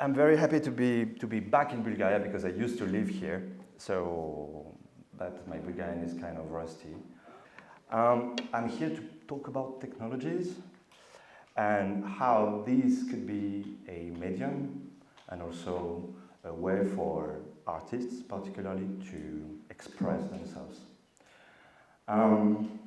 I'm very happy to be back in Bulgaria because I used to live here, so but my Bulgarian is kind of rusty. I'm here to talk about technologies and how these could be a medium and also a way for artists, particularly, to express themselves. Um,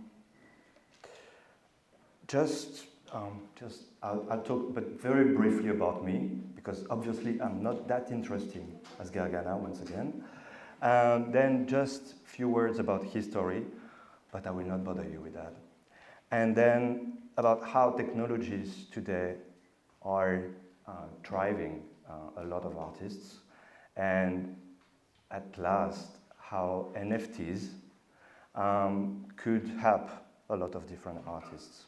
just, I'll talk, but very briefly about me, because obviously I'm not that interesting as Gargana once again. Then just a few words about history, but I will not bother you with that. And then about how technologies today are driving a lot of artists, and at last how NFTs could help a lot of different artists.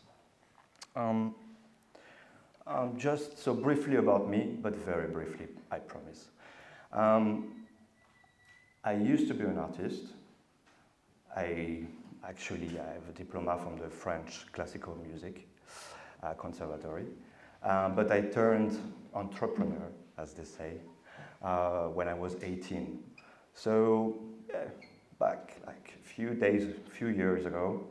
Just so briefly about me, but very briefly, I promise. I used to be an artist. I have a diploma from the French classical music conservatory, but I turned entrepreneur, as they say, when I was 18. So back like a few years ago.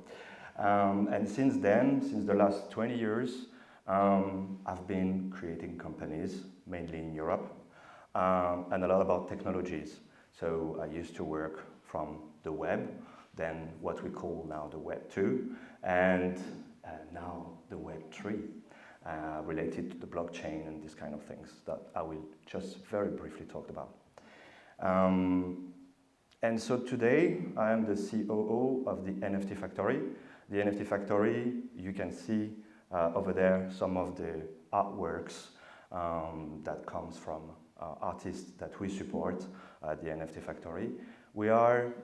And since then, since the last 20 years, I've been creating companies, mainly in Europe, and a lot about technologies. So I used to work from the web, then what we call now the Web 2, and now the Web 3, related to the blockchain and these kind of things that I will just very briefly talk about. And so today, I am the COO of the NFT Factory. The NFT Factory, you can see over there some of the artworks that comes from artists that we support at the NFT Factory. We are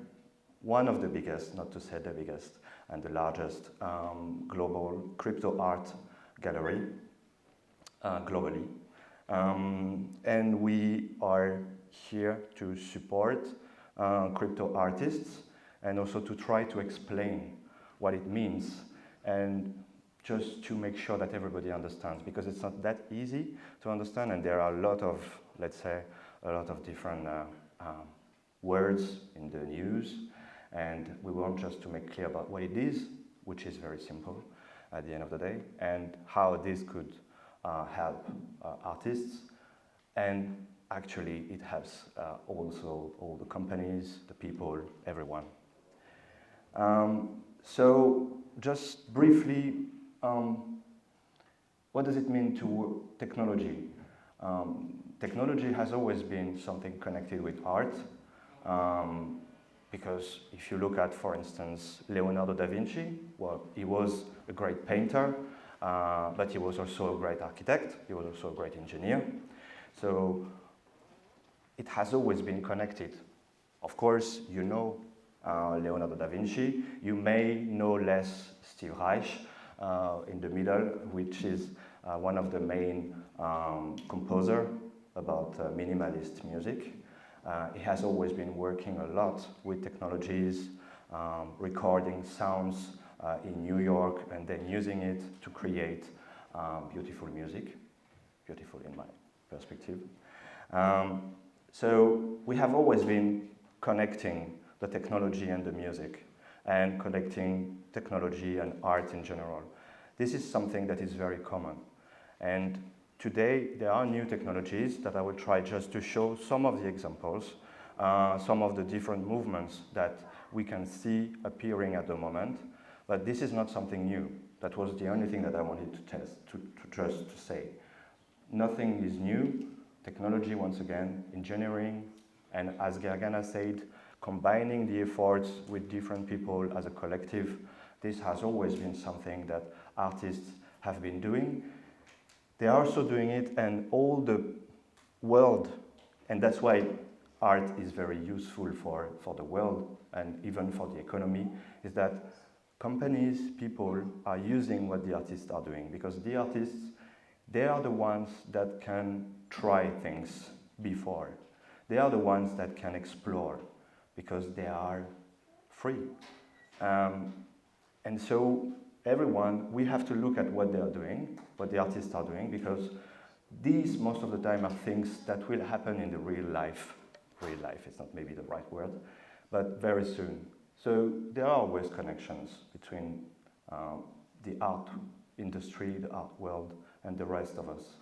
one of the biggest, not to say the biggest, and the largest global crypto art gallery globally. And we are here to support crypto artists and also to try to explain what it means and just to make sure that everybody understands, because it's not that easy to understand, and there are a lot of, let's say, a lot of different words in the news, and we want just to make clear about what it is, which is very simple at the end of the day, and how this could help artists, and actually it helps also all the companies, the people, everyone. So just briefly, what does it mean to technology? Technology has always been something connected with art, because if you look at, for instance, Leonardo da Vinci, well, he was a great painter, but he was also a great architect, he was also a great engineer. So it has always been connected. Of course, you know Leonardo da Vinci. You may know less Steve Reich in the middle, which is one of the main composer about minimalist music. He has always been working a lot with technologies, recording sounds in New York and then using it to create beautiful music, beautiful in my perspective. So we have always been connecting the technology and the music, and connecting technology and art in general. This is something that is very common. And today there are new technologies that I will try just to show some of the examples, some of the different movements that we can see appearing at the moment. But this is not something new. That was the only thing that I wanted to say. Nothing is new. Technology, once again, engineering, and as Gargana said, combining the efforts with different people as a collective, this has always been something that artists have been doing. They are also doing it, and all the world, and that's why art is very useful for the world and even for the economy, is that companies, people are using what the artists are doing, because the artists, they are the ones that can try things before. They are the ones that can explore, because they are free. And so everyone, we have to look at what they are doing, what the artists are doing, because these, most of the time, are things that will happen in the real life. Real life is not maybe the right word, but very soon. So there are always connections between the art industry, the art world, and the rest of us.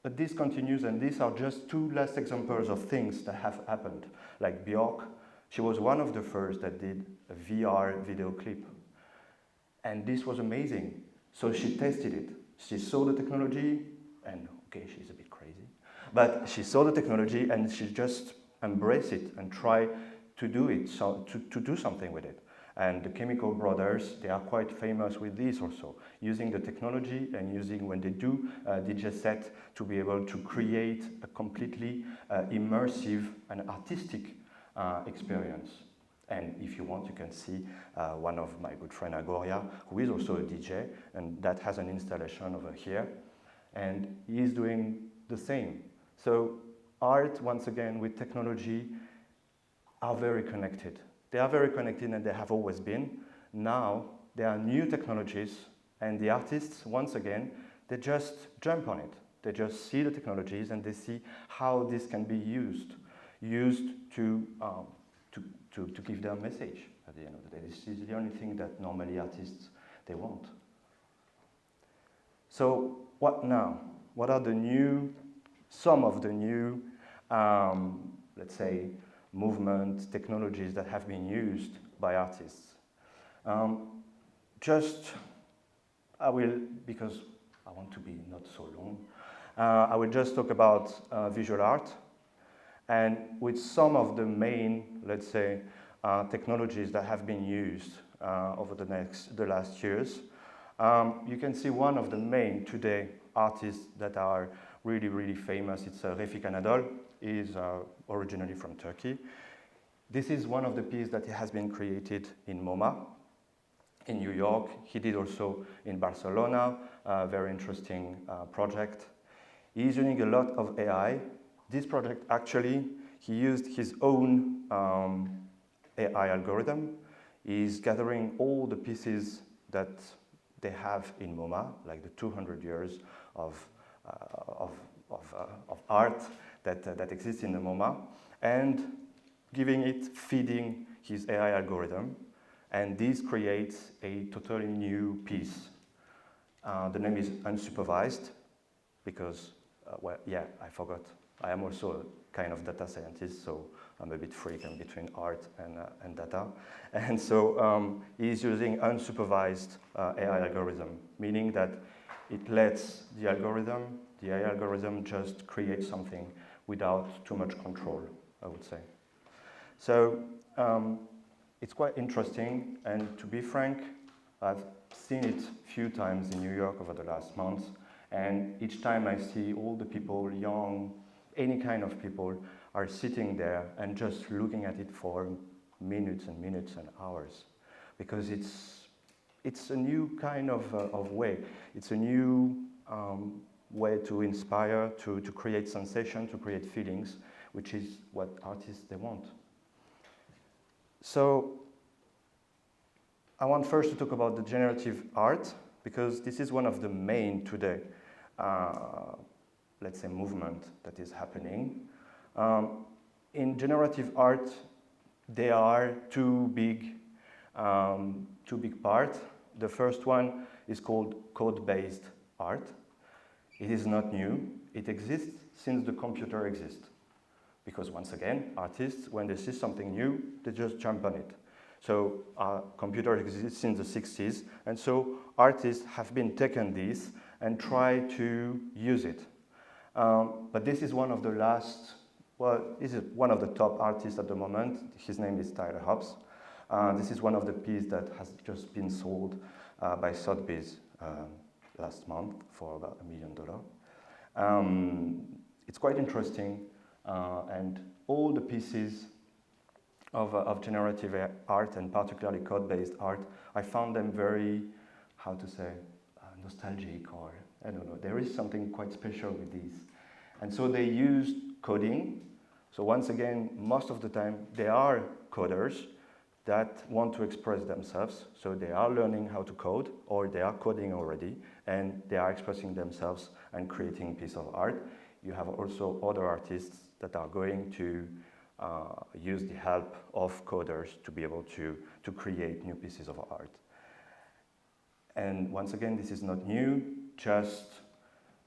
But this continues, and these are just two last examples of things that have happened. Like Björk, she was one of the first that did a VR video clip. And this was amazing. So she tested it. She saw the technology, and okay, she's a bit crazy, but she saw the technology and she just embraced it and tried to do it, so to do something with it. And the Chemical Brothers, they are quite famous with this also, using the technology and using, when they do DJ set, to be able to create a completely immersive and artistic experience. And if you want, you can see one of my good friend Agoria, who is also a DJ, and that has an installation over here. And he is doing the same. So art, once again, with technology, are very connected. They are very connected, and they have always been. Now, there are new technologies, and the artists, once again, they just jump on it. They just see the technologies, and they see how this can be used to give their message at the end of the day. This is the only thing that normally artists, they want. So what now? What are some of the new, let's say, movements, technologies that have been used by artists? Because I want to be not so long, I will just talk about visual art, and with some of the main, let's say, technologies that have been used over the last years. You can see one of the main today artists that are really, really famous. It's Refik Anadol. He is originally from Turkey. This is one of the pieces that has been created in MoMA in New York. He did also in Barcelona, a very interesting project. He's using a lot of AI. This project, actually, he used his own AI algorithm. He's gathering all the pieces that they have in MoMA, like the 200 years of art that exists in the MoMA, and feeding his AI algorithm. And this creates a totally new piece. The name is unsupervised because, I forgot. I am also a kind of data scientist, so I'm a bit freak in between art and data. And so he's using unsupervised AI algorithm, meaning that it lets the AI algorithm just create something without too much control, I would say. So it's quite interesting, and to be frank, I've seen it a few times in New York over the last months, and each time I see all the people, young, any kind of people, are sitting there and just looking at it for minutes and minutes and hours, because it's a new kind of way. It's a new way to inspire, to create sensation, to create feelings, which is what artists, they want. So I want first to talk about the generative art, because this is one of the main today, let's say, movement that is happening. In generative art, there are two big parts. The first one is called code-based art. It is not new. It exists since the computer exists. Because once again, artists, when they see something new, they just jump on it. So computer exists since the 60s, and so artists have been taking this and try to use it. But this is one of the this is one of the top artists at the moment. His name is Tyler Hobbs. This is one of the pieces that has just been sold by Sotheby's last month for about $1 million. It's quite interesting. And all the pieces of generative art, and particularly code-based art, I found them very, nostalgic, or I don't know. There is something quite special with these. And so they used coding. So once again, most of the time, they are coders. that want to express themselves. So they are learning how to code, or they are coding already, and they are expressing themselves and creating a piece of art. You have also other artists that are going to use the help of coders to be able to create new pieces of art. And once again, this is not new, just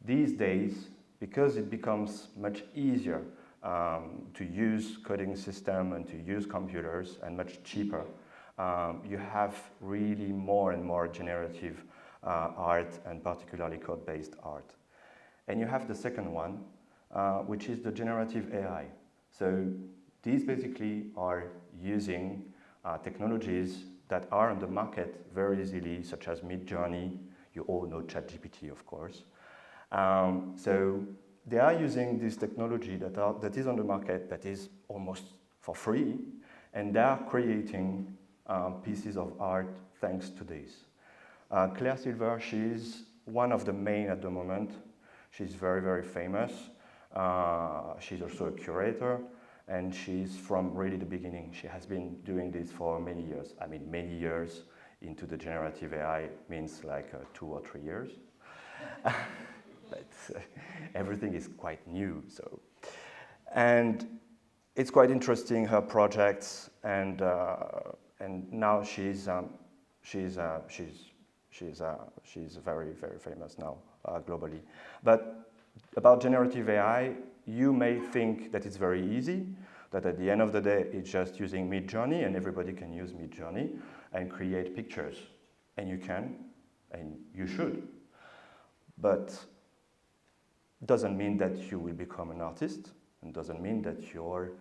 these days, because it becomes much easier to use coding system and to use computers, and much cheaper, you have really more and more generative art, and particularly code-based art. And you have the second one, which is the generative AI. So these basically are using technologies that are on the market very easily, such as Midjourney. You all know ChatGPT, of course. So they are using this technology that is on the market, that is almost for free, and they are creating pieces of art thanks to this. Claire Silver, she's one of the main at the moment. She's very, very famous. She's also a curator, and she's from really the beginning. She has been doing this for many years. I mean, many years into the generative AI means like 2 or 3 years. But everything is quite new, so. And it's quite interesting, her projects, and now she's very, very famous now globally. But about generative AI, you may think that it's very easy, that at the end of the day, it's just using Midjourney, and everybody can use Midjourney and create pictures. And you can, and you should. But doesn't mean that you will become an artist, and doesn't mean that your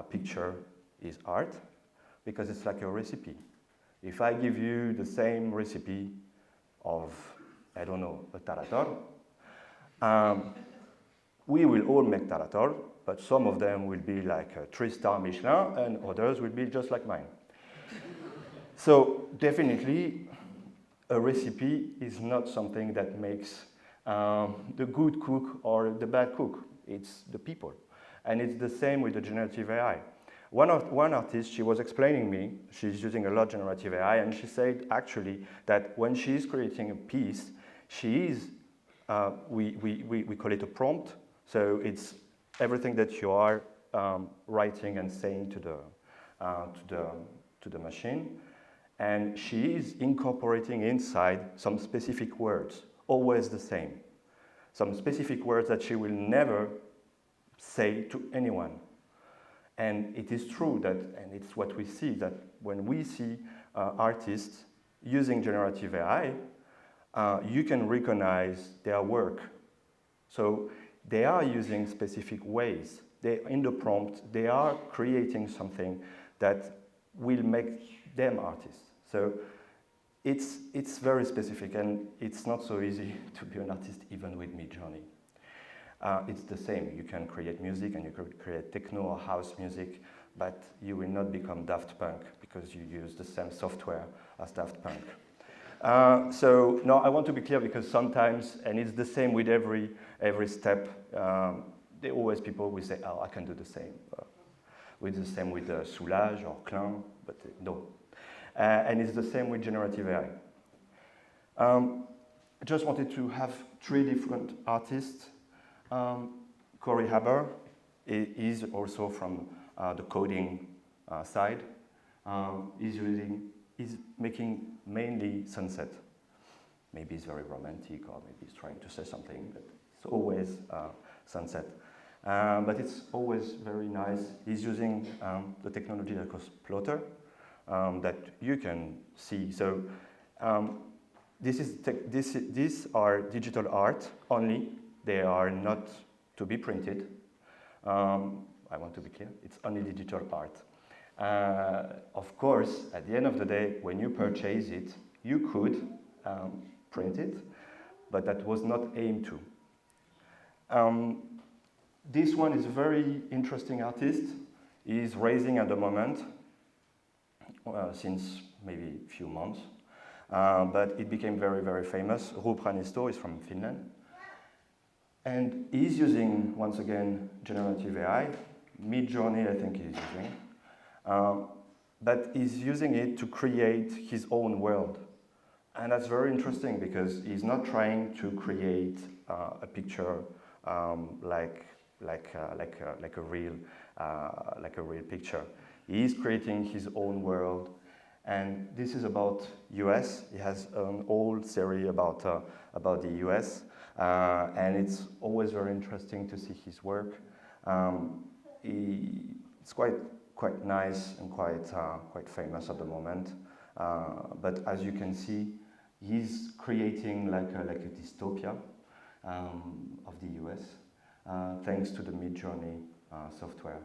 picture is art, because it's like a recipe. If I give you the same recipe of, I don't know, a tarator, we will all make tarator, but some of them will be like a 3-star Michelin, and others will be just like mine. So definitely, a recipe is not something that makes the good cook or the bad cook. It's the people. And it's the same with the generative AI. One artist, she was explaining me, she's using a lot generative AI, and she said actually that when she's creating a piece, she is, we call it a prompt. So it's everything that you are writing and saying to the machine. And she is incorporating inside some specific words, always the same. Some specific words that she will never say to anyone. And it is true that, and it's what we see, that when we see artists using generative AI, you can recognize their work. So they are using specific ways. In the prompt, they are creating something that will make them artists. So it's very specific, and it's not so easy to be an artist even with Midjourney. It's the same. You can create music, and you could create techno or house music, but you will not become Daft Punk because you use the same software as Daft Punk. So no, I want to be clear, because sometimes, and it's the same with every step, there always people will say, oh, I can do the same. With the same with Soulage or Klein, but no. And it's the same with generative AI. I just wanted to have 3 different artists. Corey Haber is also from the coding side. He's making mainly sunset. Maybe he's very romantic, or maybe he's trying to say something, but it's always sunset. But it's always very nice. He's using the technology that calls plotter, that you can see. So these are digital art only. They are not to be printed. I want to be clear, it's only digital art. Of course, at the end of the day, when you purchase it, you could print it, but that was not aimed to. This one is a very interesting artist. He is raising at the moment, since maybe a few months, but it became very, very famous. Rupranisto is from Finland. And he's using, once again, generative AI. Midjourney, I think he's using. but he's using it to create his own world. And that's very interesting because he's not trying to create a picture like a real picture. He's creating his own world, and this is about US. He has an old series about the US, and it's always very interesting to see his work. It's quite nice and quite famous at the moment. But as you can see, he's creating like a dystopia of the US, thanks to the Midjourney software.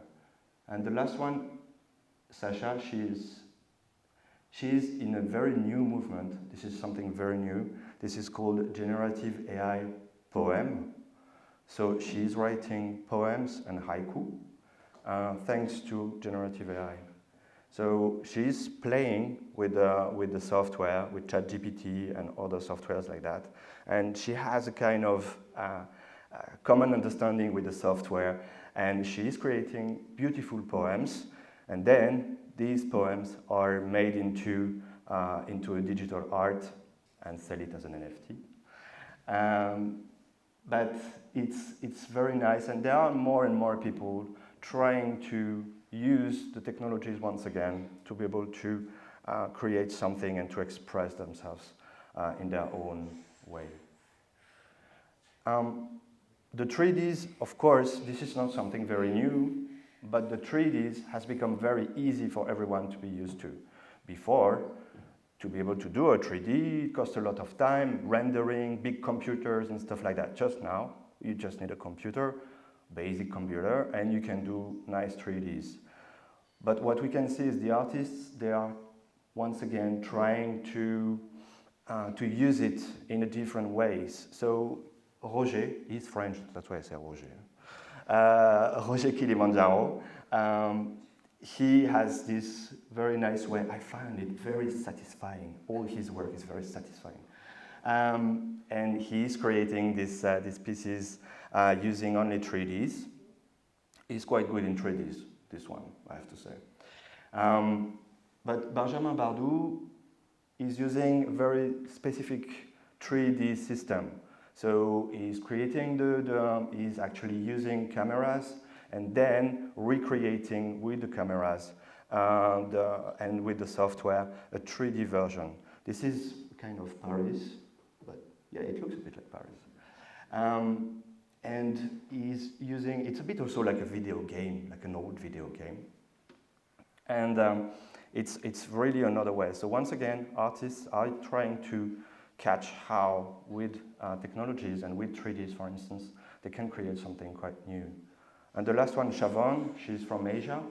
And the last one, Sasha, she's in a very new movement. This is something very new. This is called generative AI poem. So she's writing poems and haiku thanks to generative AI. So she's playing with the software, with ChatGPT and other softwares like that. And she has a kind of common understanding with the software. And she's creating beautiful poems. And then these poems are made into a digital art and sell it as an NFT. But it's very nice. And there are more and more people trying to use the technologies once again to be able to create something and to express themselves in their own way. The 3Ds, of course, this is not something very new, but the 3Ds has become very easy for everyone to be used to. Before, to be able to do a 3D, it cost a lot of time, rendering, big computers and stuff like that. Just now, you just need a computer, basic computer, and you can do nice 3Ds. But what we can see is the artists, they are once again trying to use it in a different ways. So Roger, he's French, that's why I say Roger. Roger Kilimanjaro, he has this very nice way. I find it very satisfying. All his work is very satisfying. And he's creating these pieces using only 3Ds. He's quite good in 3Ds, this one, I have to say. But Benjamin Bardou is using a very specific 3D system. So he's creating he's actually using cameras and then recreating with the cameras and with the software a 3D version. This is kind of Paris, but yeah, it looks a bit like Paris. And he's using, it's a bit also like a video game, like an old video game. And it's really another way. So once again, artists are trying to catch how with technologies and with 3Ds, for instance, they can create something quite new. And the last one, Siobhan, she's from Asia.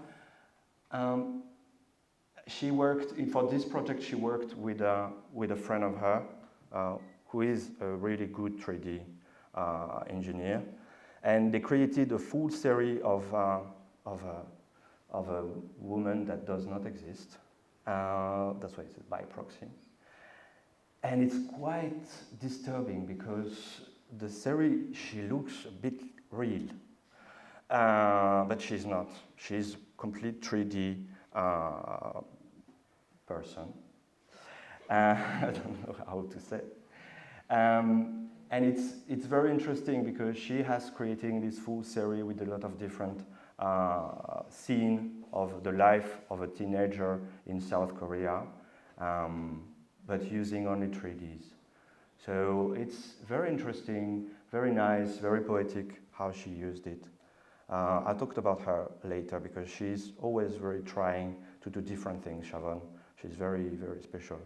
She worked, for this project, she worked with a friend of her who is a really good 3D engineer. And they created a full series of a woman that does not exist. That's why it's by proxy. And it's quite disturbing because the series, she looks a bit real. But she's not. She's complete 3D person. I don't know how to say it. And it's very interesting because she has creating this full series with a lot of different scene of the life of a teenager in South Korea, but using only 3Ds. So it's very interesting, very nice, very poetic how she used it. I talked about her later because she's always very trying to do different things, Siobhan. She's very, very special.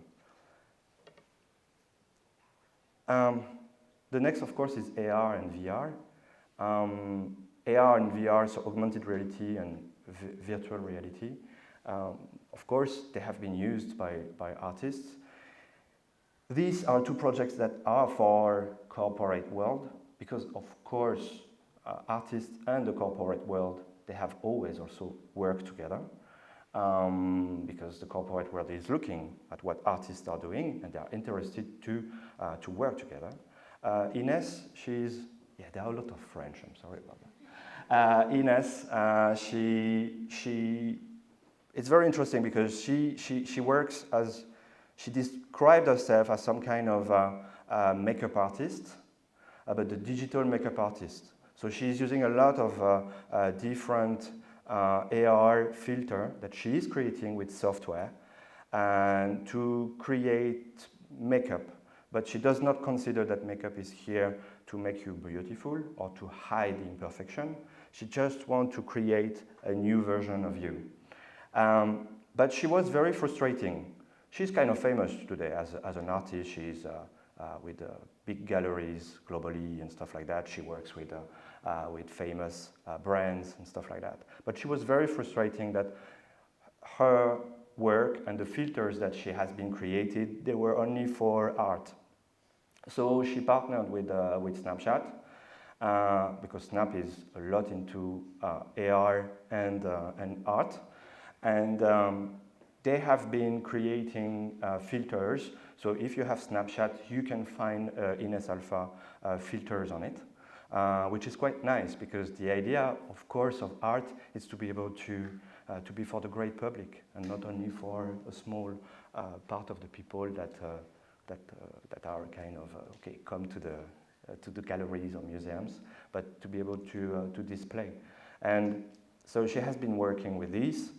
The next, of course, is AR and VR. AR and VR, so augmented reality and virtual reality. Of course, they have been used by artists. These are two projects that are for corporate world because, of course, artists and the corporate world, they have always also worked together because the corporate world is looking at what artists are doing and they are interested to work together. Ines, there are a lot of French, I'm sorry about that. Ines, it's very interesting because she works as, she described herself as some kind of makeup artist, but a digital makeup artist. So she's using a lot of different AR filter that she is creating with software and to create makeup. But she does not consider that makeup is here to make you beautiful or to hide the imperfection. She just wants to create a new version of you. But she was very frustrating. She's kind of famous today as an artist. She's with big galleries globally and stuff like that. She works with famous brands and stuff like that. But she was very frustrating that her work and the filters that she has been created, they were only for art. So she partnered with Snapchat because Snap is a lot into AR and art. And they have been creating filters. So if you have Snapchat, you can find Ines Alpha filters on it, which is quite nice because the idea, of course, of art is to be able to be for the great public and not only for a small part of the people that are kind of come to the galleries or museums, but to be able to display. And so she has been working with these,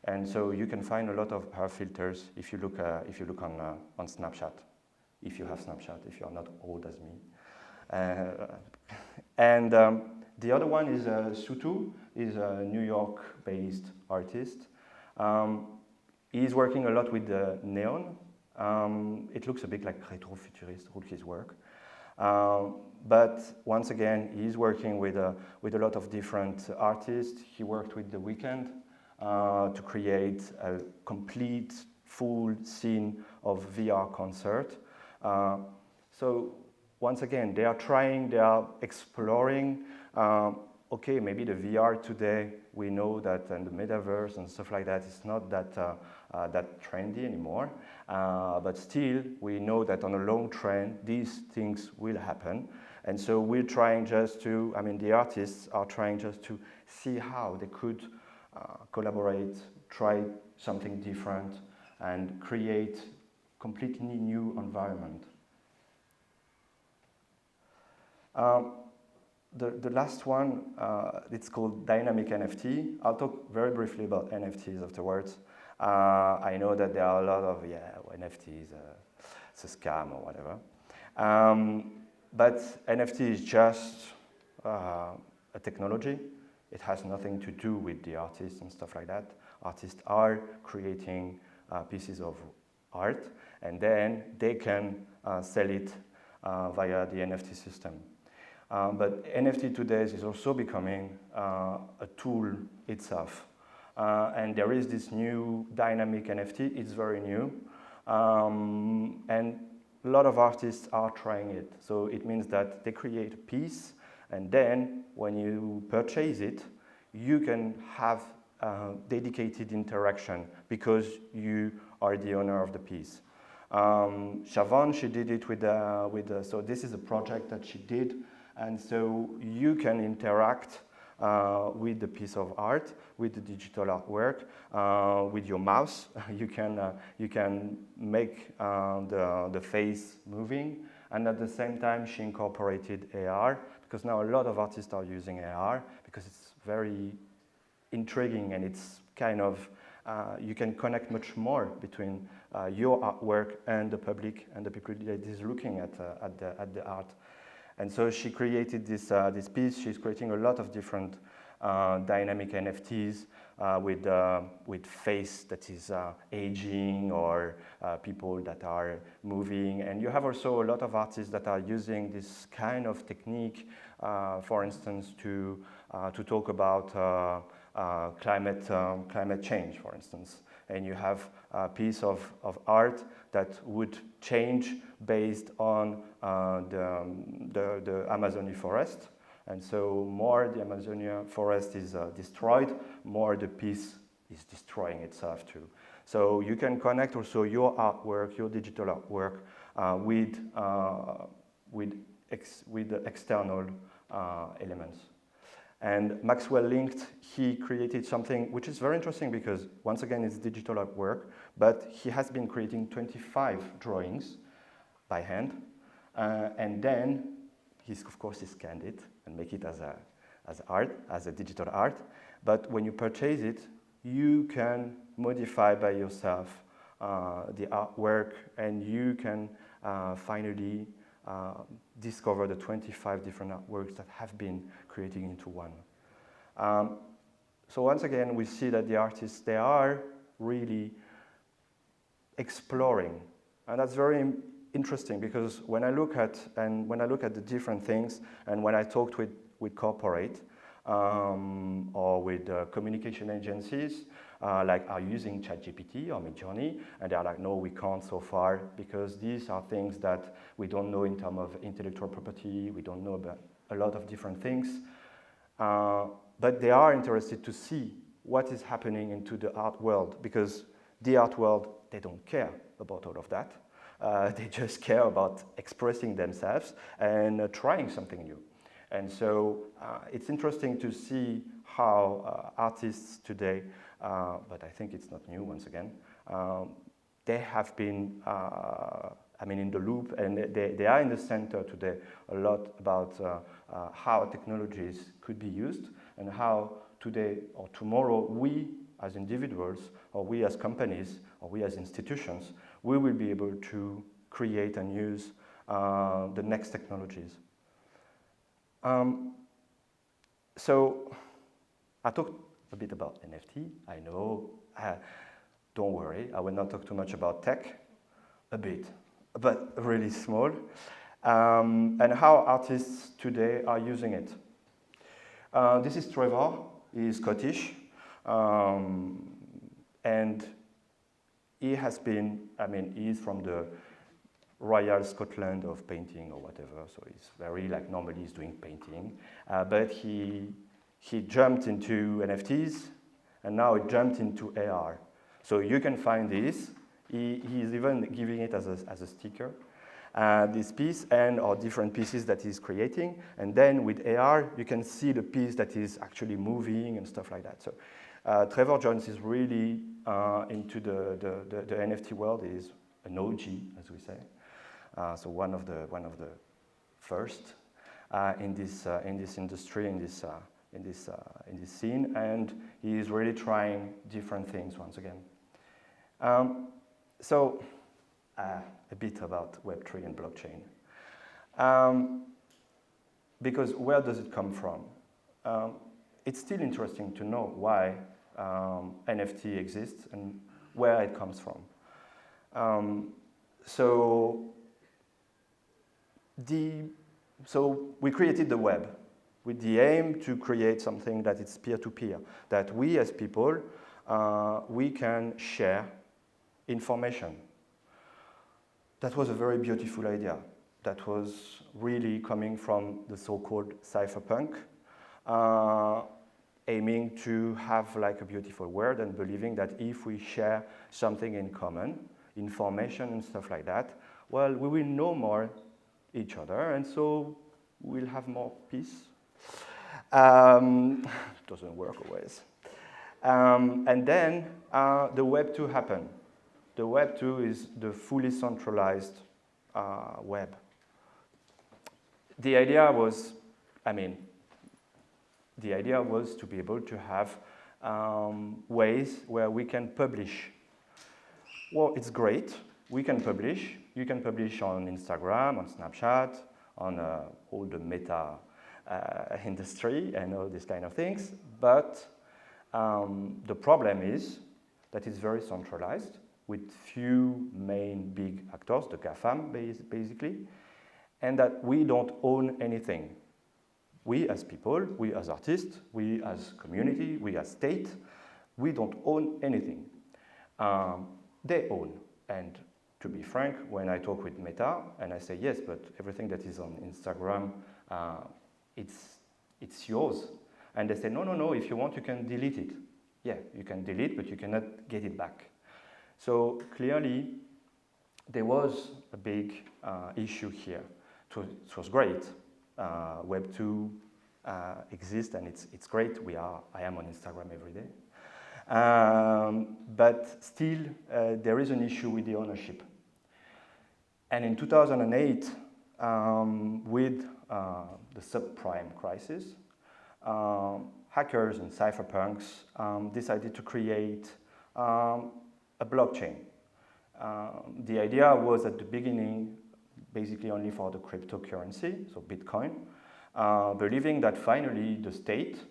and so you can find a lot of her filters if you look on Snapchat, if you have Snapchat, if you are not old as me. And the other one is Sutu, is a New York-based artist. He's working a lot with neon. It looks a bit like retro-futurist, all his work. But once again, he's working with a lot of different artists. He worked with The Weeknd to create a complete, full scene of VR concert. So once again, they are exploring. Okay, maybe the VR today, we know that, and the metaverse and stuff like that, it's not that trendy anymore. But still, we know that on a long trend, these things will happen. And so we're trying just to, the artists are trying just to see how they could collaborate, try something different, and create completely new environment. The last one, it's called dynamic NFT. I'll talk very briefly about NFTs afterwards. I know that there are a lot of, NFTs, it's a scam or whatever. But NFT is just a technology. It has nothing to do with the artists and stuff like that. Artists are creating pieces of art, and then they can sell it via the NFT system. But NFT today is also becoming a tool itself. And there is this new dynamic NFT, it's very new. And a lot of artists are trying it. So it means that they create a piece, and then when you purchase it, you can have dedicated interaction because you are the owner of the piece. Siobhan, she did it so this is a project that she did. And so you can interact with the piece of art, with the digital artwork, with your mouse. You can make the face moving, and at the same time, she incorporated AR because now a lot of artists are using AR because it's very intriguing and it's kind of you can connect much more between your artwork and the public and the people that is looking at the art. And so she created this piece. She's creating a lot of different dynamic NFTs with face that is aging or people that are moving. And you have also a lot of artists that are using this kind of technique, for instance, to talk about climate change, for instance. And you have a piece of art that would change based on the Amazonia forest. And so more the Amazonia forest is destroyed, more the piece is destroying itself too. So you can connect also your artwork, your digital artwork, with the external elements. And Maxwell Linked, he created something which is very interesting because, once again, it's digital artwork, but he has been creating 25 drawings by hand, and then of course, he scanned it and make it as art, as a digital art. But when you purchase it, you can modify by yourself the artwork, and you can finally discover the 25 different artworks that have been created into one. So once again, we see that the artists, they are really exploring, and that's very interesting because when I look at the different things, and when I talked with corporate or with communication agencies, like are using ChatGPT or Midjourney, and they're like, no, we can't so far because these are things that we don't know in terms of intellectual property, we don't know about a lot of different things, but they are interested to see what is happening into the art world, because the art world, they don't care about all of that. They just care about expressing themselves and trying something new. And so it's interesting to see how artists today, but I think it's not new once again, they have been, in the loop, and they are in the center today a lot about how technologies could be used and how today or tomorrow we as individuals, or we as companies, or we as institutions, we will be able to create and use the next technologies. So I talked a bit about NFT. I know, don't worry, I will not talk too much about tech, a bit, but really small, and how artists today are using it. This is Trevor, he's Scottish, and he has been, he's from the Royal Scotland of painting or whatever, so he's very, normally he's doing painting, but he jumped into NFTs, and now he jumped into AR. So you can find this. He's even giving it as a sticker, this piece, or different pieces that he's creating, and then with AR, you can see the piece that is actually moving and stuff like that. So Trevor Jones is really into the NFT world. He's an OG, as we say. So one of the first in this industry, in this scene, and he is really trying different things once again. So a bit about Web3 and blockchain, because where does it come from? It's still interesting to know why NFT exists and where it comes from. So we created the web with the aim to create something that is peer-to-peer, that we as people, we can share information. That was a very beautiful idea. That was really coming from the so-called cypherpunk, aiming to have a beautiful world and believing that if we share something in common, information and stuff like that, well, we will know more each other, and so we'll have more peace. Doesn't work always. And then the Web 2 happened. The Web 2 is the fully centralized web. The idea was to be able to have ways where we can publish. Well, it's great. We can publish. You can publish on Instagram, on Snapchat, on all the meta industry and all these kind of things. But the problem is that it's very centralized with few main big actors, the GAFAM basically, and that we don't own anything. We as people, we as artists, we as community, we as state, we don't own anything. They own. And to be frank, when I talk with Meta, and I say, yes, but everything that is on Instagram, it's yours. And they say, no, if you want, you can delete it. Yeah, you can delete, but you cannot get it back. So clearly, there was a big issue here. It was great. Web 2 exist, and it's great. I am on Instagram every day. But still, there is an issue with the ownership. And in 2008, with the subprime crisis, hackers and cypherpunks decided to create a blockchain. The idea was at the beginning basically only for the cryptocurrency, so Bitcoin, believing that finally the state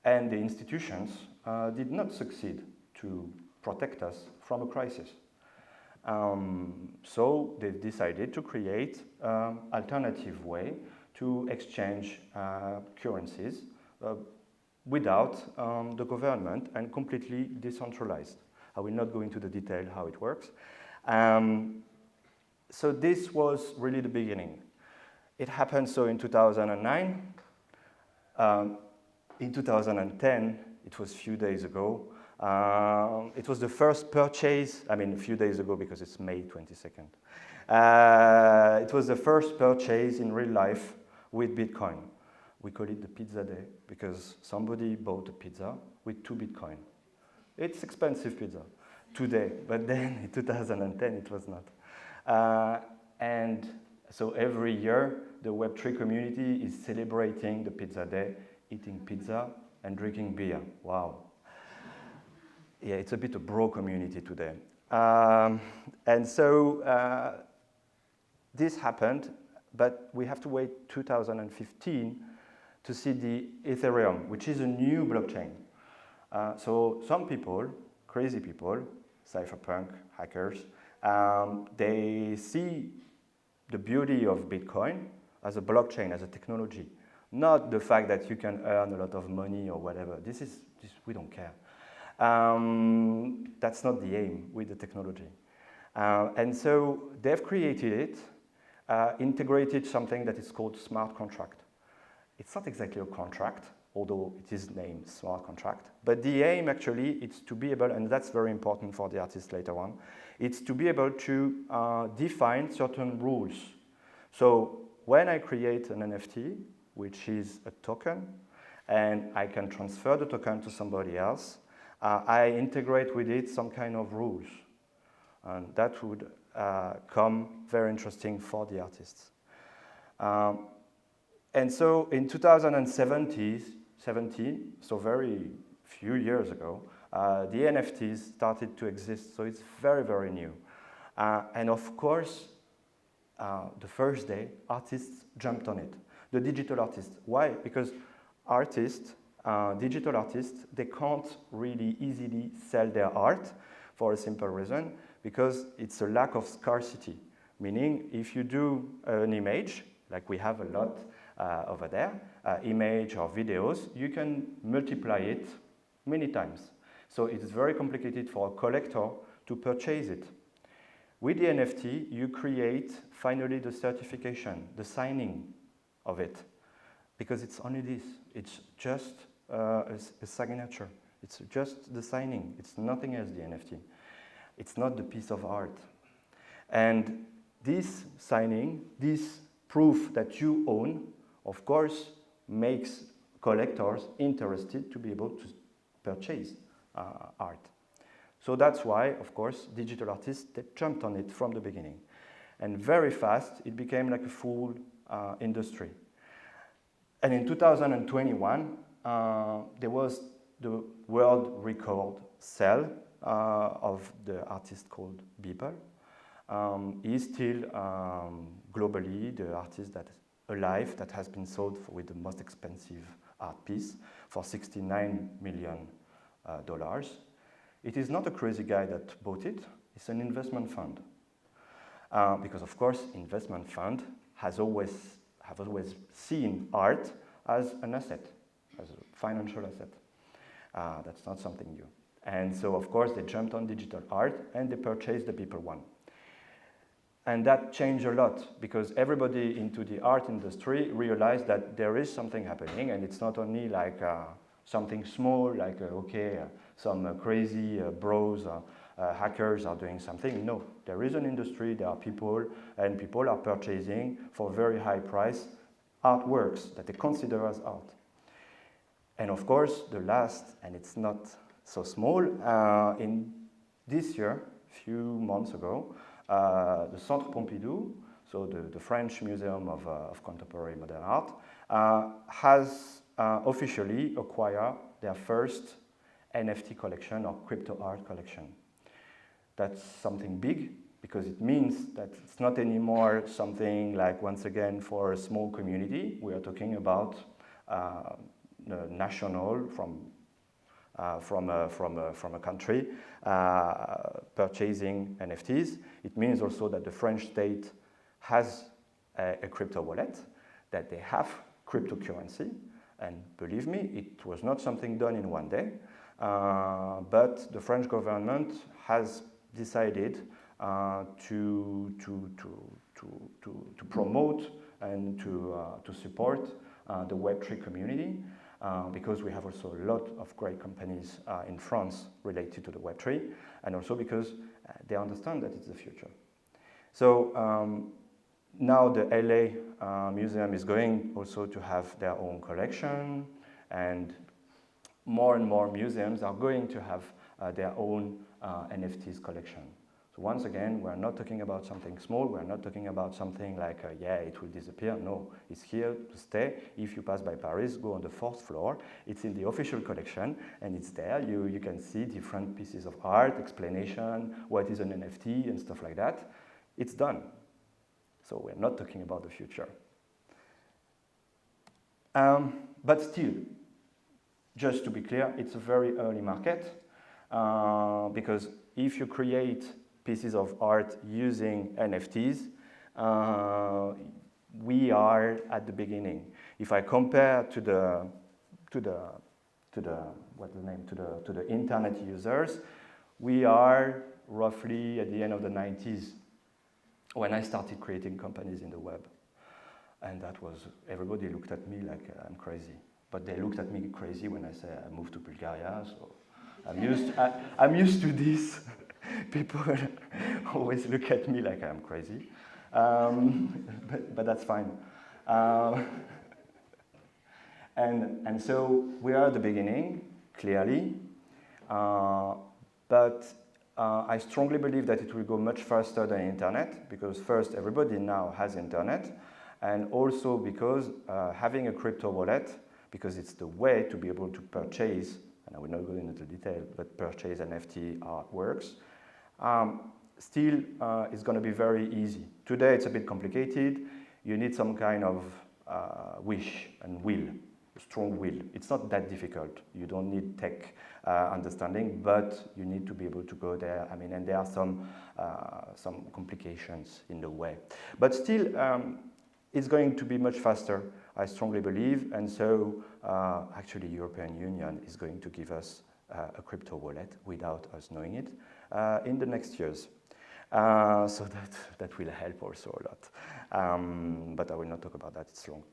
and the institutions did not succeed to protect us from a crisis. So they decided to create an alternative way to exchange currencies without the government and completely decentralized. I will not go into the detail how it works. So this was really the beginning. It happened so in 2009. In 2010, it was a few days ago, it was the first purchase, a few days ago because it's May 22nd. It was the first purchase in real life with Bitcoin. We call it the pizza day because somebody bought a pizza with 2 Bitcoin. It's expensive pizza today, but then in 2010 it was not. And so every year the Web3 community is celebrating the pizza day, eating pizza and drinking beer. Wow. Yeah, it's a bit a bro community today. And so this happened, but we have to wait 2015 to see the Ethereum, which is a new blockchain. So some people, crazy people, cypherpunk, hackers, they see the beauty of Bitcoin as a blockchain, as a technology, not the fact that you can earn a lot of money or whatever. We don't care. That's not the aim with the technology. And so they've created it, integrated something that is called smart contract. It's not exactly a contract, although it is named smart contract. But the aim actually is to be able, and that's very important for the artist later on, it's to be able to define certain rules. So when I create an NFT, which is a token, and I can transfer the token to somebody else, I integrate with it some kind of rules. And that would come very interesting for the artists. And so in 2017, so very few years ago, the NFTs started to exist, so it's very, very new. And of course, the first day, artists jumped on it. The digital artists. Why? Because artists, digital artists, they can't really easily sell their art for a simple reason, because it's a lack of scarcity. Meaning, if you do an image, like we have a lot over there, image or videos, you can multiply it many times. So it's very complicated for a collector to purchase it. With the NFT, you create finally the certification, the signing of it, because it's only this. It's just a signature. It's just the signing. It's nothing else, the NFT. It's not the piece of art. And this signing, this proof that you own, of course, makes collectors interested to be able to purchase art. So that's why, of course, digital artists, they jumped on it from the beginning. And very fast, it became like a full industry. And in 2021, there was the world record sale of the artist called Beeple. He's still globally the artist that alive that has been sold with the most expensive art piece for $69 million. It is not a crazy guy that bought it, it's an investment fund. Because of course, investment fund have always seen art as an asset, as a financial asset. That's not something new. And so of course they jumped on digital art and they purchased the Beeple one. And that changed a lot because everybody into the art industry realized that there is something happening and it's not only like something small, like some crazy bros, hackers are doing something. No, there is an industry, there are people, and people are purchasing for very high price artworks that they consider as art. And of course, the last, and it's not so small, in this year, few months ago, the Centre Pompidou, so the French Museum of Contemporary Modern Art, has officially acquired their first NFT collection or crypto art collection. That's something big because it means that it's not anymore something like, once again, for a small community. We are talking about national from a country purchasing NFTs. It means also that the French state has a crypto wallet, that they have cryptocurrency, and believe me, it was not something done in one day, but the French government has decided to promote and to support the Web3 community, because we have also a lot of great companies in France related to the Web3, and also because they understand that it's the future. So now the LA Museum is going also to have their own collection, and more museums are going to have their own NFTs collection. So once again, we're not talking about something small, we're not talking about something like, yeah, it will disappear. No, it's here to stay. If you pass by Paris, go on the 4th floor. It's in the official collection, and it's there. You can see different pieces of art, explanation, what is an NFT, and stuff like that. It's done. So we're not talking about the future. But still, just to be clear, it's a very early market, because if you create pieces of art using NFTs, we are at the beginning. If I compare to the internet users, we are roughly at the end of the 90s when I started creating companies in the web. And that was, everybody looked at me like I'm crazy. But they looked at me crazy when I say I moved to Bulgaria, so I'm used to this. People always look at me like I'm crazy, but that's fine. And so we are at the beginning, clearly, but I strongly believe that it will go much faster than internet, because first, everybody now has internet, and also because having a crypto wallet, because it's the way to be able to purchase, and I will not go into detail, but purchase NFT artworks, still is going to be very easy. Today it's a bit complicated. You need some kind of wish and will, strong will. It's not that difficult. You don't need tech understanding, but you need to be able to go there. I mean, and there are some complications in the way. But still, it's going to be much faster, I strongly believe. And so actually European Union is going to give us a crypto wallet without us knowing it in the next years. So that will help also a lot. But I will not talk about that, it's long.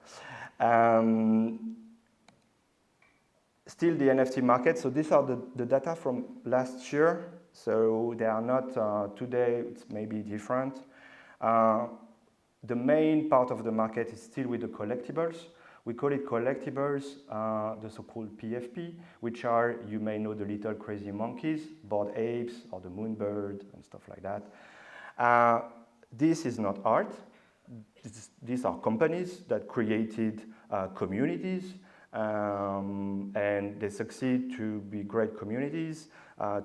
Still the NFT market, so these are the data from last year. So they are not, today it's maybe different. The main part of the market is still with the collectibles. We call it collectibles, the so-called PFP, which are, you may know, the little crazy monkeys, Bored Apes, or the Moonbird, and stuff like that. This is not art. These are companies that created communities, and they succeed to be great communities,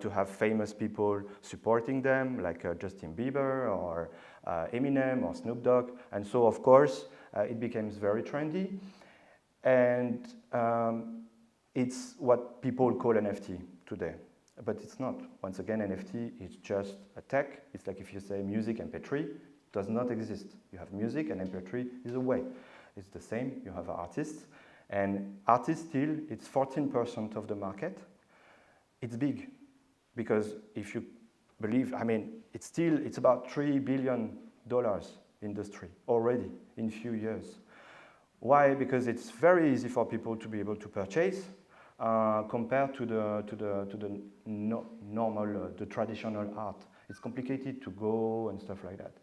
to have famous people supporting them, like Justin Bieber, or Eminem, or Snoop Dogg. And so, of course, it becomes very trendy. And it's what people call NFT today, but it's not. Once again, NFT is just a tech. It's like if you say music MP3 does not exist. You have music and MP3 is a way. It's the same. You have artists, and artists still, it's 14% of the market. It's big, because if you believe, I mean, it's about $3 billion industry already in few years. Why? Because it's very easy for people to be able to purchase compared to the normal, the traditional art. It's complicated to go and stuff like that.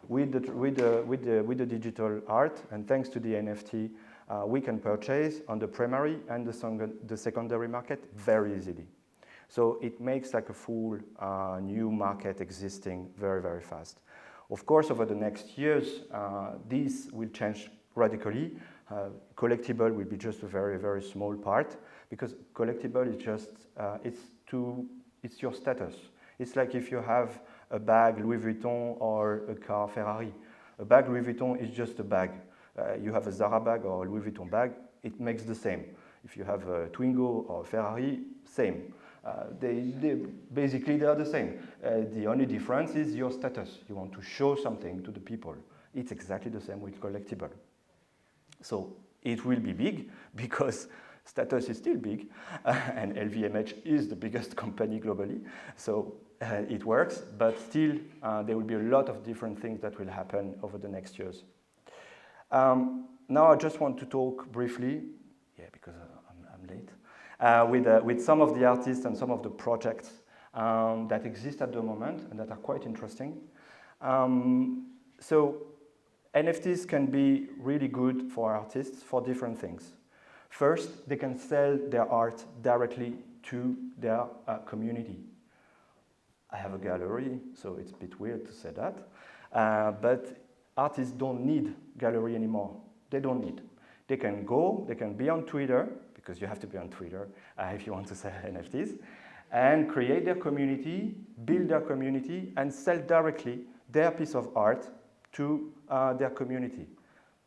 With the digital art, and thanks to the NFT, we can purchase on the primary and the secondary market very easily. So it makes like a full new market existing very, very fast. Of course, over the next years, this will change radically. Collectible will be just a very, very small part, because collectible is just, it's your status. It's like if you have a bag Louis Vuitton or a car Ferrari. A bag Louis Vuitton is just a bag. You have a Zara bag or a Louis Vuitton bag, it makes the same. If you have a Twingo or a Ferrari, same. Basically they are the same. The only difference is your status. You want to show something to the people. It's exactly the same with collectible. So it will be big because status is still big, and LVMH is the biggest company globally. So it works, but still there will be a lot of different things that will happen over the next years. Now I just want to talk briefly, because I'm late, with some of the artists and some of the projects that exist at the moment and that are quite interesting. So NFTs can be really good for artists for different things. First, they can sell their art directly to their community. I have a gallery, so it's a bit weird to say that, but artists don't need gallery anymore. They don't need. They can be on Twitter, because you have to be on Twitter if you want to sell NFTs, and create their community, build their community, and sell directly their piece of art to their community.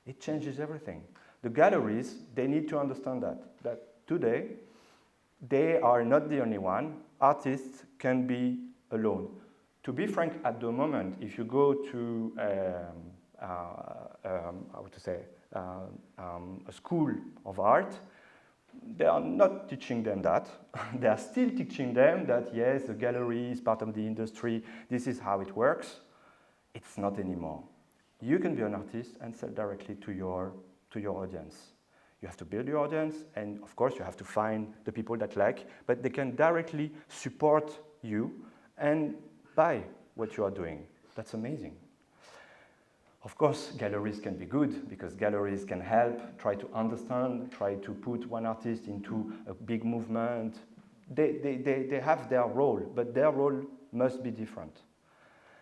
It changes everything. The galleries, they need to understand that today, they are not the only one. Artists can be alone. To be frank, at the moment, if you go to a school of art, they are not teaching them that. They are still teaching them that, yes, the gallery is part of the industry, this is how it works. It's not anymore. You can be an artist and sell directly to your audience. You have to build your audience, and of course you have to find the people that like, but they can directly support you and buy what you are doing. That's amazing. Of course, galleries can be good, because galleries can help, try to understand, try to put one artist into a big movement. They have their role, but their role must be different.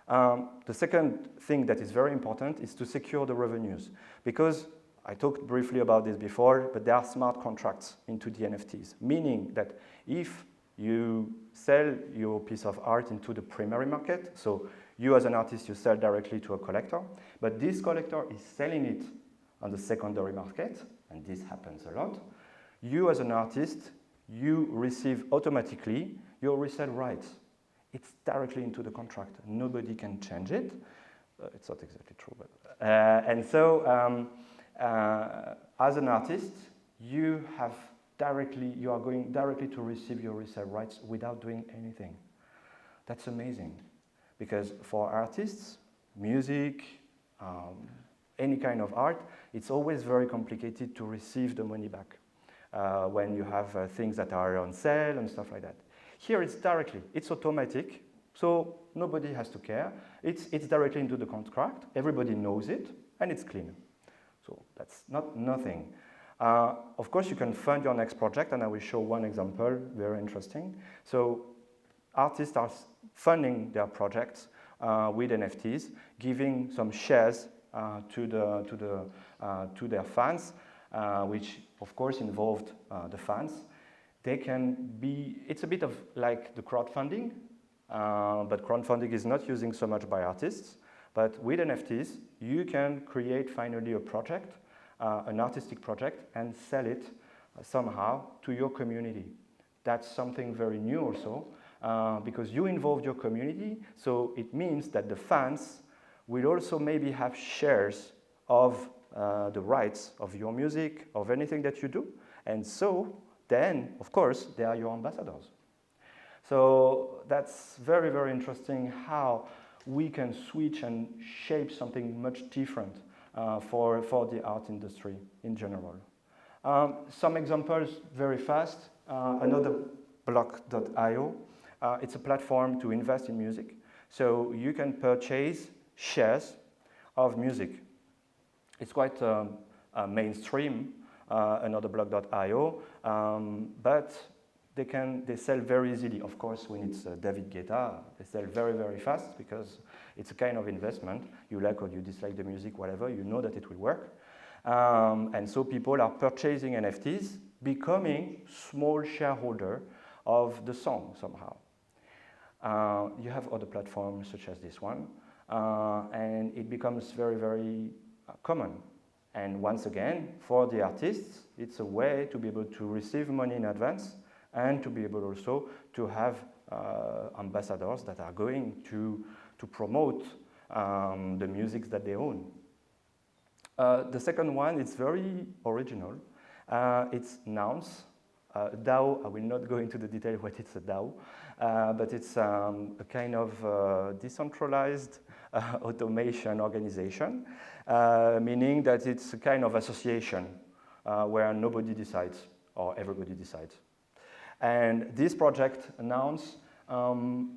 The second thing that is very important is to secure the revenues, because I talked briefly about this before, but there are smart contracts into the NFTs, meaning that if you sell your piece of art into the primary market, so you as an artist, you sell directly to a collector, but this collector is selling it on the secondary market, and this happens a lot. You as an artist, you receive automatically your resale rights. It's directly into the contract. Nobody can change it. It's not exactly true, but as an artist, you are going directly to receive your resale rights without doing anything. That's amazing, because for artists, music, any kind of art, it's always very complicated to receive the money back when you have things that are on sale and stuff like that. Here it's directly, it's automatic, so nobody has to care. It's directly into the contract, everybody knows it, and it's clean. So that's nothing. Of course, you can fund your next project, and I will show one example, very interesting. So artists are funding their projects with NFTs, giving some shares to their fans, which of course involved the fans. It's a bit of like the crowdfunding, but crowdfunding is not using so much by artists. But with NFTs, you can create finally a project, an artistic project, and sell it somehow to your community. That's something very new also, because you involved your community, so it means that the fans will also maybe have shares of the rights of your music, of anything that you do, and so then, of course, they are your ambassadors. So that's very, very interesting how we can switch and shape something much different for the art industry in general. Some examples very fast. Another block.io. It's a platform to invest in music. So you can purchase shares of music. It's quite mainstream. another blog.io, but they sell very easily. Of course, when it's David Guetta, they sell very, very fast because it's a kind of investment. You like or you dislike the music, whatever, you know that it will work. And so people are purchasing NFTs, becoming small shareholder of the song somehow. You have other platforms such as this one, and it becomes very, very common. And once again, for the artists, it's a way to be able to receive money in advance and to be able also to have ambassadors that are going to promote the music that they own. The second one is very original. It's Nouns. DAO, I will not go into the detail what it's a DAO, but it's a kind of decentralized automation organization, meaning that it's a kind of association where nobody decides or everybody decides. And this project Nouns,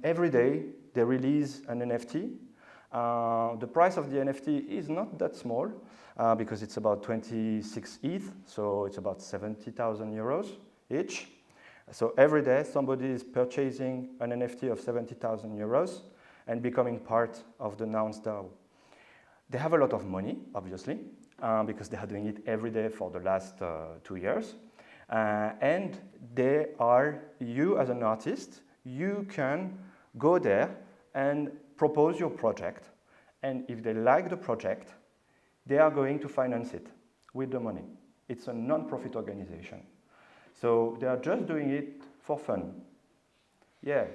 every day they release an NFT. The price of the NFT is not that small because it's about 26 ETH, so it's about 70,000 euros each. So every day somebody is purchasing an NFT of 70,000 euros and becoming part of the Nouns DAO. They have a lot of money, obviously, because they are doing it every day for the last 2 years. And they are, you as an artist, you can go there and propose your project. And if they like the project, they are going to finance it with the money. It's a non-profit organization. So they are just doing it for fun. Yeah,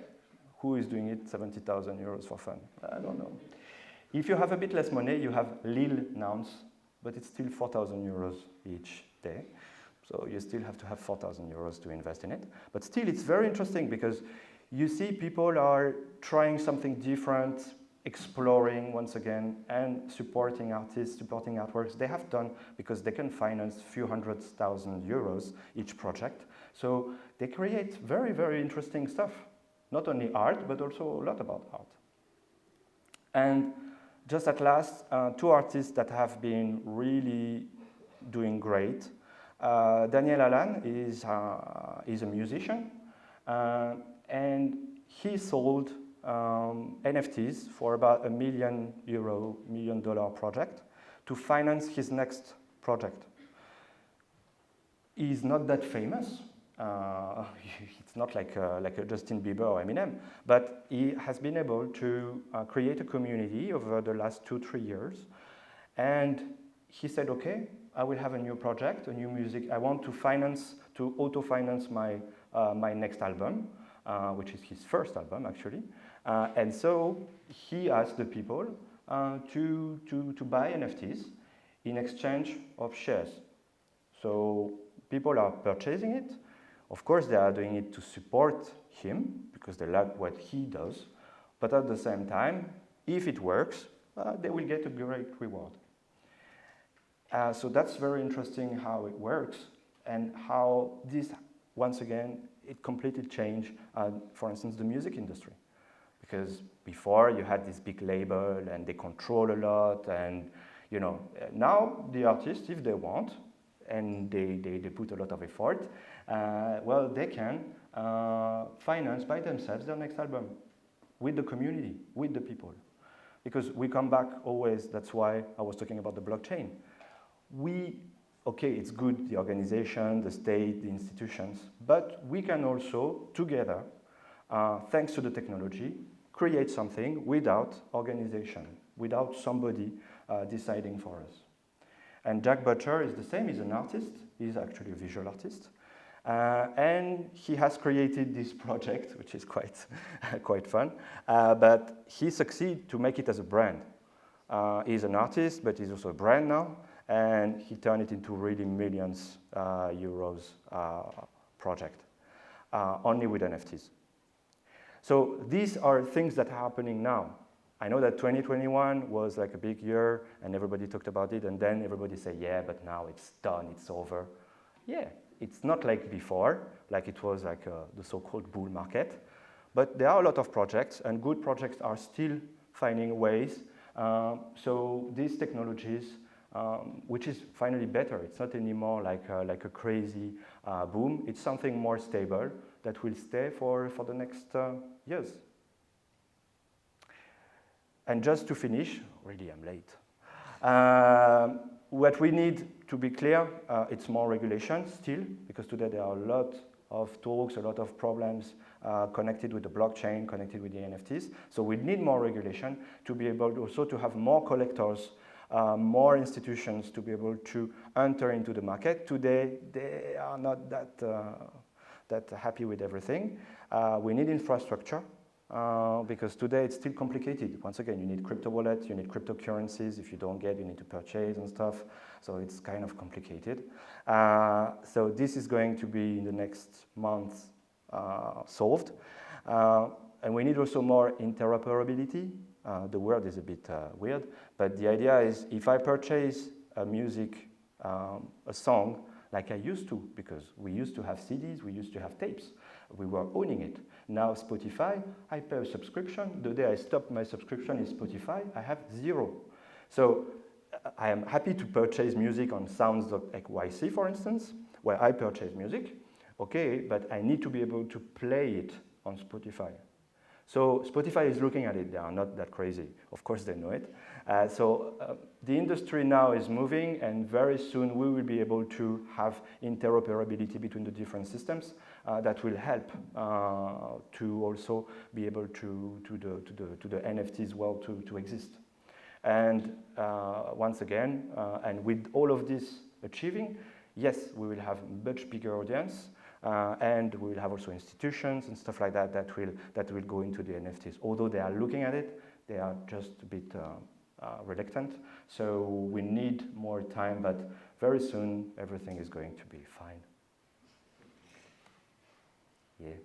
who is doing it 70,000 euros for fun? I don't know. If you have a bit less money, you have Lil Nouns, but it's still 4,000 euros each day. So you still have to have 4,000 euros to invest in it. But still, it's very interesting because you see people are trying something different, exploring once again, and supporting artists, supporting artworks. They have done because they can finance a few 100,000 euros each project. So they create very, very interesting stuff. Not only art, but also a lot about art. And just at last, two artists that have been really doing great. Daniel Allan is a musician, and he sold NFTs for about $1 million project to finance his next project. He's not that famous. It's not like a Justin Bieber or Eminem, but he has been able to create a community over the last 2-3 years. And he said, okay, I will have a new project, a new music. I want to auto-finance my next album, which is his first album, actually. And so he asked the people to buy NFTs in exchange of shares. So people are purchasing it. Of course, they are doing it to support him because they like what he does. But at the same time, if it works, they will get a great reward. So that's very interesting how it works and how this, once again, it completely changed, for instance, the music industry. Because before you had this big label and they control a lot, and now the artists, if they want, and they put a lot of effort, well, they can finance by themselves their next album with the community, with the people. Because we come back always, that's why I was talking about the blockchain. Okay, it's good, the organization, the state, the institutions, but we can also, together, thanks to the technology, create something without organization, without somebody deciding for us. And Jack Butcher is the same, he's an artist, he's actually a visual artist, and he has created this project, which is quite fun, but he succeeded to make it as a brand. He's an artist, but he's also a brand now, and he turned it into really millions euros project, only with NFTs. So these are things that are happening now. I know that 2021 was like a big year and everybody talked about it, and then everybody said, yeah, but now it's done, it's over. Yeah, it's not like before, like it was like the so-called bull market, but there are a lot of projects, and good projects are still finding ways. So these technologies which is finally better. It's not anymore like a crazy boom. It's something more stable that will stay for the next years. And just to finish, really I'm late. What we need to be clear, it's more regulation still, because today there are a lot of talks, a lot of problems connected with the blockchain, connected with the NFTs. So we need more regulation to be able also to have more collectors, more institutions to be able to enter into the market. Today, they are not that happy with everything. We need infrastructure. Because today it's still complicated. Once again, you need crypto wallets, you need cryptocurrencies. If you don't get, you need to purchase and stuff. So it's kind of complicated. So this is going to be in the next months solved. And we need also more interoperability. The word is a bit weird, but the idea is if I purchase a music, a song, like I used to, because we used to have CDs, we used to have tapes. We were owning it. Now Spotify, I pay a subscription. The day I stop my subscription in Spotify, I have 0. So I am happy to purchase music on sounds.xyz, for instance, where I purchase music. Okay, but I need to be able to play it on Spotify. So Spotify is looking at it. They are not that crazy. Of course, they know it. The industry now is moving, and very soon we will be able to have interoperability between the different systems that will help to also be able to the NFTs world to exist. And once again, and with all of this achieving, yes, we will have much bigger audience. And we will have also institutions and stuff like that that will go into the NFTs. Although they are looking at it, they are just a bit reluctant. So we need more time, but very soon everything is going to be fine. Yeah.